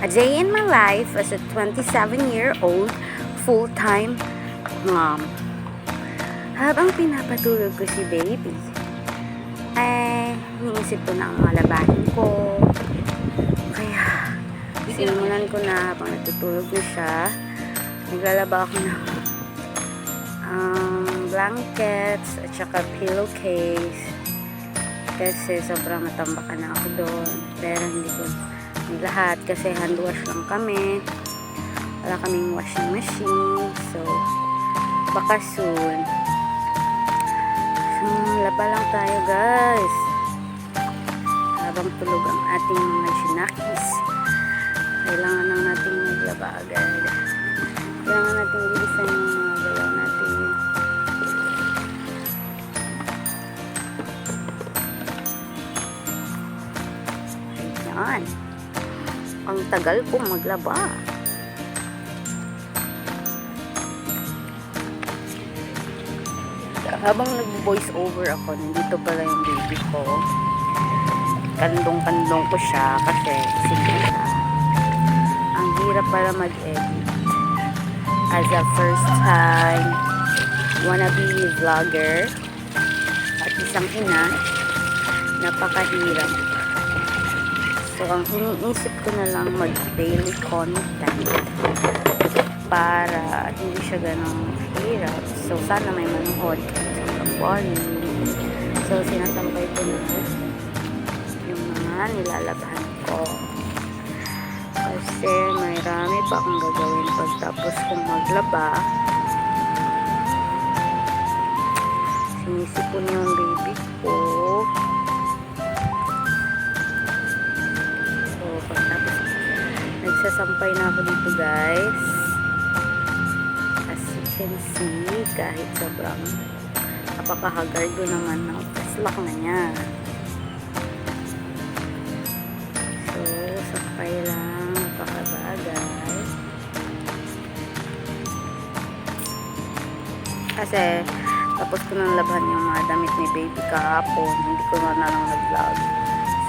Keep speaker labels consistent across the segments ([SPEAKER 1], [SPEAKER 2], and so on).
[SPEAKER 1] A day in my life as a 27-year-old full-time mom. Habang pinapatulog ko si baby, iniisip ko na ang mga labahin ko. Kaya, sinimulan ko na habang natutulog na siya. Naglalaba ako ng blankets at saka pillowcase. Kasi sobrang natambakan na ako doon. Pero hindi lahat kasi hand wash lang kami. Wala kaming washing machine. So, baka soon. So, laba lang tayo guys. Habang tulog ang ating mga chinakis. Kailangan lang natin maglaba agad. Kailangan natin bilisan yung mga galaw natin. Ayan. Ang tagal kong maglaba. Habang nag-voice over ako, nandito pala yung baby ko. Kandong-kandong ko siya kasi sige siya. Ang hirap pala mag-edit. As a first time wannabe vlogger at isang ina, napakahirap. So, ang iniisip ko na lang mag-daily content para hindi siya ganong hirap. So, sana may manood. Sobrang boring. So, sinasampay ko na yung mga nilalabahan ko. Kasi marami pa akong gagawin pagtapos kong maglaba. Sinisipon yung baby ko. Nagsasampay na ako dito guys. As you can see, kahit sobrang napakahagard ko naman ng paslak na niya. So, sampay lang, napakabagay. Kasi, tapos ko nang labhan yung mga damit ni baby kahapon. Hindi ko na lang nag-vlog.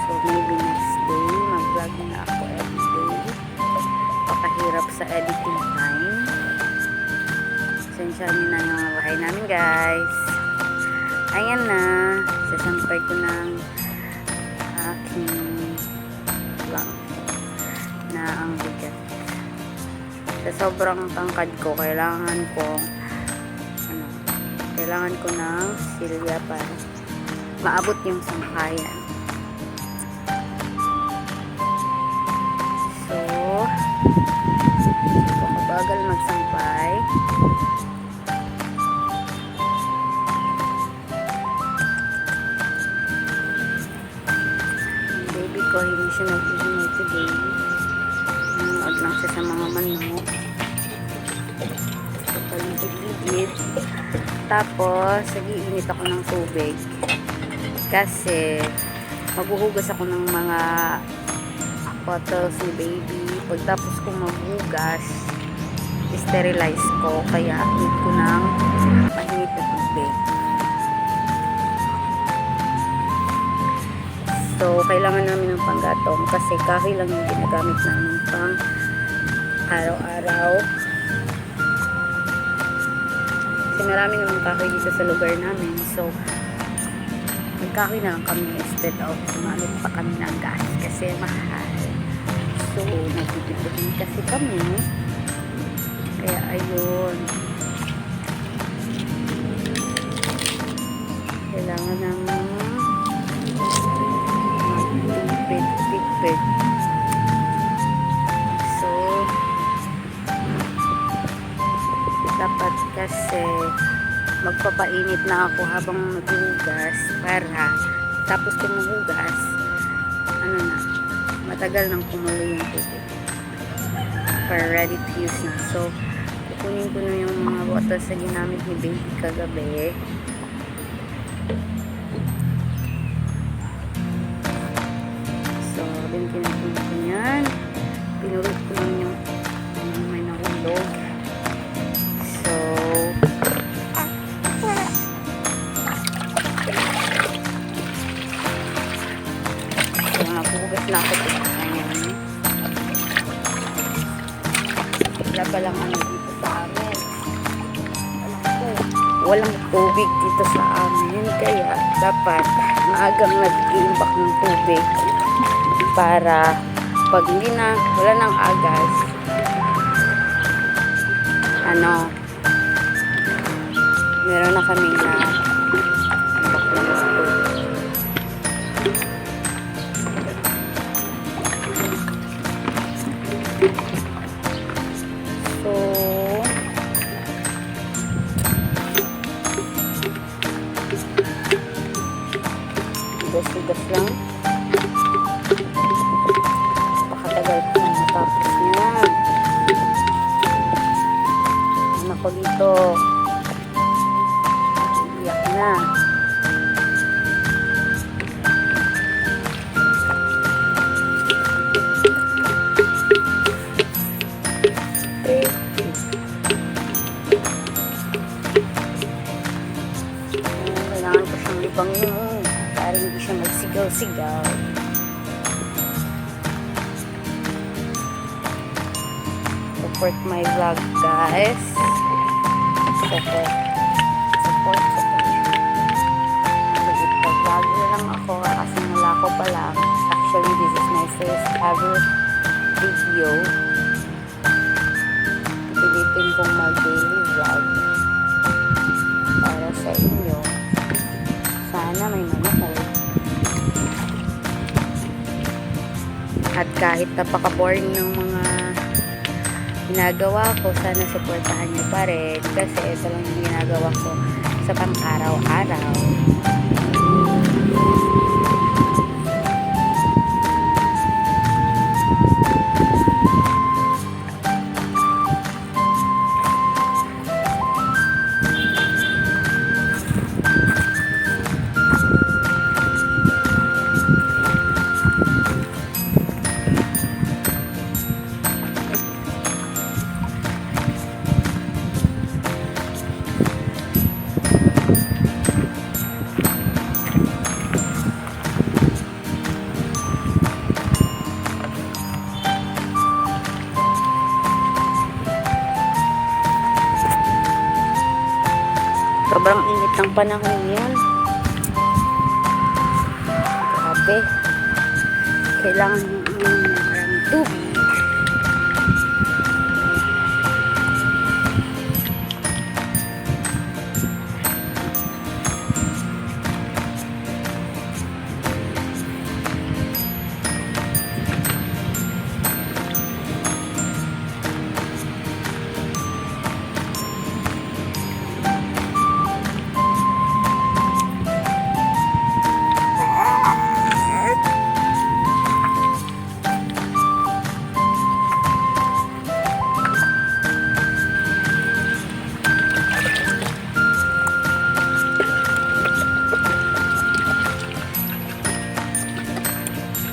[SPEAKER 1] So, maybe next day, mag-vlog na ako everyday. Pakahirap sa editing time. Sensyahan nyo na yung bahay namin guys. Ayan na. Sasampay ko ng aking lang na ang bigat. Sa sobrang tangkad ko, kailangan ko ng silya para maabot yung sangkayan. So, bagal magsampay. Yung baby ko, hindi siya nag-iingay today. Nanood lang siya sa mga manok. So, paligid-ligid. Tapos, nag-iinit ako ng tubig. Kasi, maghuhugas ako ng mga bottles ni baby. Pagtapos kong maghugas, sterilize ko. Kaya, need ko ng mainit na tubig. So, kailangan namin ng panggatong kasi kahoy lang yung ginagamit namin pang araw-araw. Kasi marami naman kahoy dito sa lugar namin. So, nagkahoy na lang kami instead of sumanod pa kami ng gas kasi mahal. So, nagtitipid din kasi kami. Kaya, ayun. Kailangan ng magtipid. So, dapat kasi magpapainit na ako habang maghugas para tapos kung maghugas, matagal nang kumulo yung tubig para ready to use na. So, kukunin ko na yung mga bottles na ginamit ni baby kagabi. So, pinagpinagpin ko yan. Pinurot ko lang yung may nahulog. So, nakuhugas na ako. Ayan. palang ano dito sa amin. Walang tubig dito sa amin. Kaya dapat maagang nag-iimbak ng tubig para pag hindi na, wala nang agas, ano, meron na kami na imbak ng tubig. So, hugas-hugas lang. Pakatagal ko na matapos niya. Anak ko dito. Iyak na. Kailangan ko siyang libangin para hindi siya magsigaw-sigaw. Support my vlog, guys. Support. Nag-vlog na lang ako kasi mula ko pa lang. Actually, this is my first ever video. Pilitin kong mag-daily vlog para sa inyo. Sana may manood. At kahit napaka-boring ng mga ginagawa ko, sana supportahan niyo pa rin kasi ito lang yung ginagawa ko sa pang-araw-araw. Sobrang init ng panahon yun. Grabe. Kailangan maraming tubig.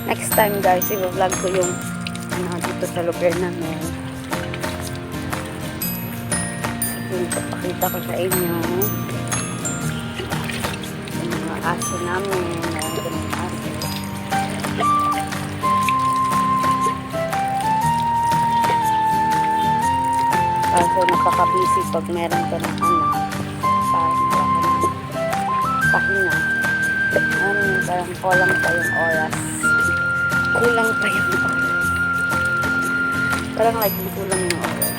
[SPEAKER 1] Next time guys, i-vlog ko yung dito sa lugar namin. Yung papakita ko sa inyo yung mga aso namin. Yung aso. Kaso nakaka-busy pag meron ka ng anak. Parang wala ka ng pahinga. Parang kulang pa yung oras. Kulang pa yung oras. Parang like kulang yung oras.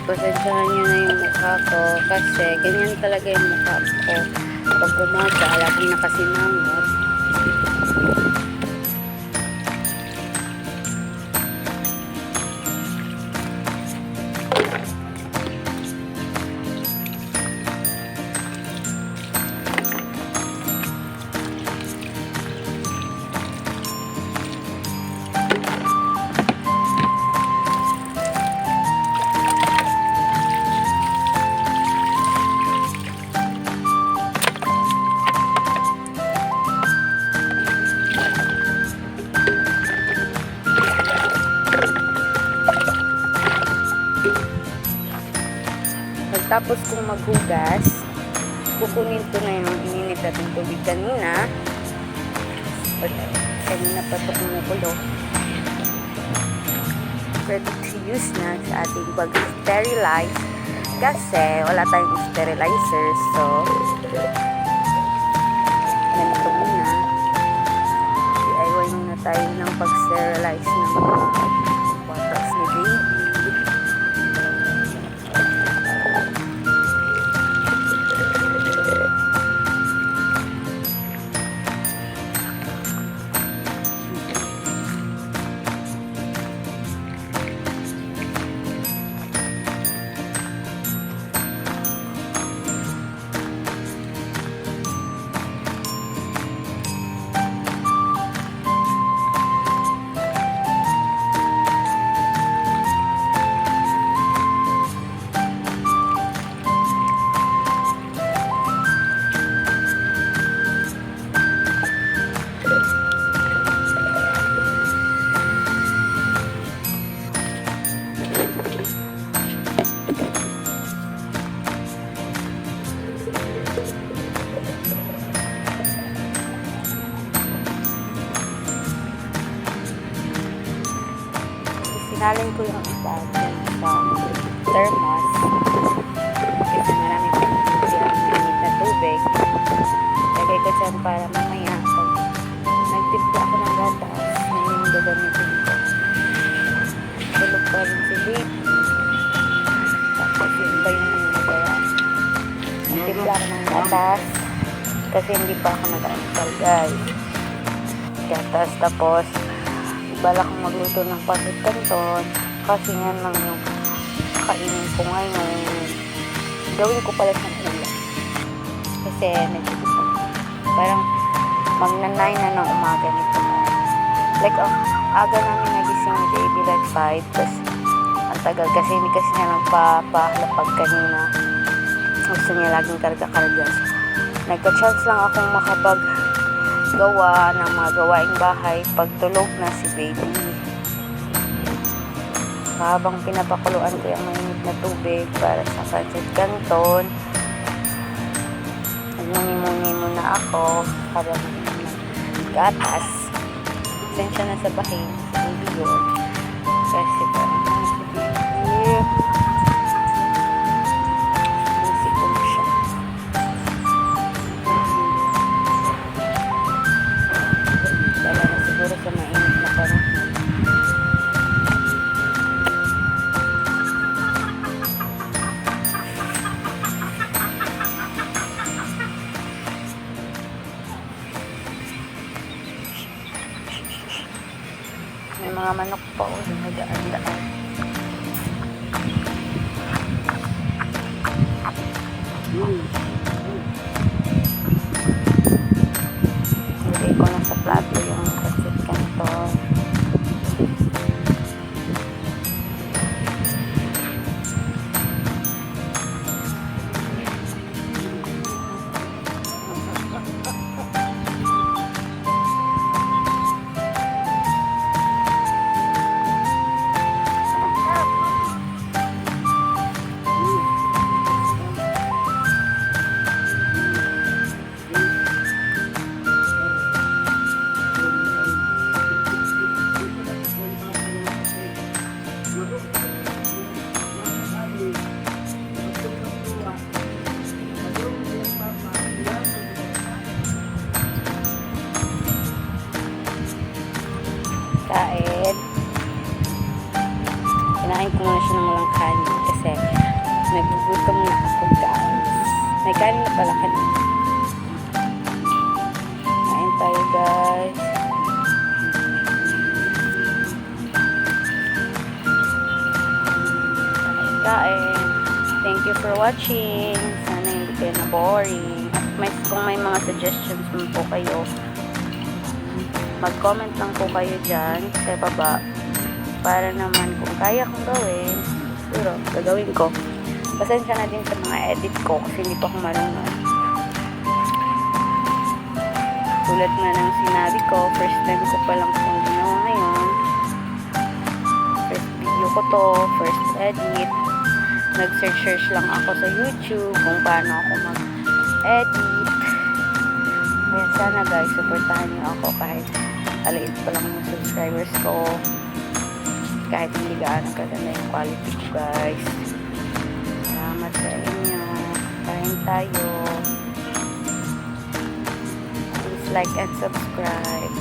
[SPEAKER 1] Pasensyahan nyo na yung mukha ko kasi ganyan talaga yung mukha ko pag umaga, laging nakasinangot. Pagkatapos kong maghugas, kukunin ko na yung ininit natin tubig kanina. Kanina pa ito kumukulo. Ready to use na sa ating pag-sterilize kasi wala tayong sterilizer. So, ganito muna. DIY muna tayo ng pag-sterilize ng bottles ni baby. Sinalin ko yung isa sa thermos kasi marami pa init na tubig. Lagay ko dyan para mamaya pag nagtimpla ako ng gatas, yun yung gagamitin ko. Tulog pa rin si baby. Tapos yun ba yung nagaya. Nagtimpla ako ng gatas kasi hindi pa ako nag-alcohol, guys. Gatas, tapos balak kong magluto ng pasit canton kasi yan lang yung kainin ko ngayon. Gawin ko pala sa ulam kasi parang magna-9 na ng umaga nito. Like aga namin nagising ni baby like 5 tapos ang tagal kasi hindi kasi niya nagpapahalapag kanina. Gusto niya laging karga-karga. Nagka-chance lang akong gawa ng mga gawaing bahay pagtulog na si baby. Habang pinapakuluan ko yung mainit na tubig para sa pancit canton, nagmuni-muni muna ako habang gatas. Sensya na sa bahin si baby yun kasi parang si baby musikom siya. Siguro sa mainit na panahon. May mga manok pa o nagdaan-daan. Lagay ko na sa plato yung pancit canton. Kain. Kinain ko muna siya ng walang kanin kasi nagugutom na ako, guys. May kanin na pala kanina. Kain tayo, guys. Kain. Thank you for watching. Sana hindi kayo na boring. At kung may mga suggestions po kayo, mag-comment lang po kayo dyan sa baba para naman kung kaya kong gawin, siguro gagawin ko. Pasensya na din sa mga edit ko kasi hindi pa ako marunong. Tulad na ng sinabi ko, first time ko pa lang itong ginawa ngayon. First video ko to, first edit. nag-search lang ako sa YouTube kung paano ako mag-edit. Kaya sana guys, supportahan niyo ako kahit aliit pa lang yung subscribers ko. Kahit hindi gaano kaganda yung quality ko guys. Salamat sa inyo. Kain tayo. Please like and subscribe.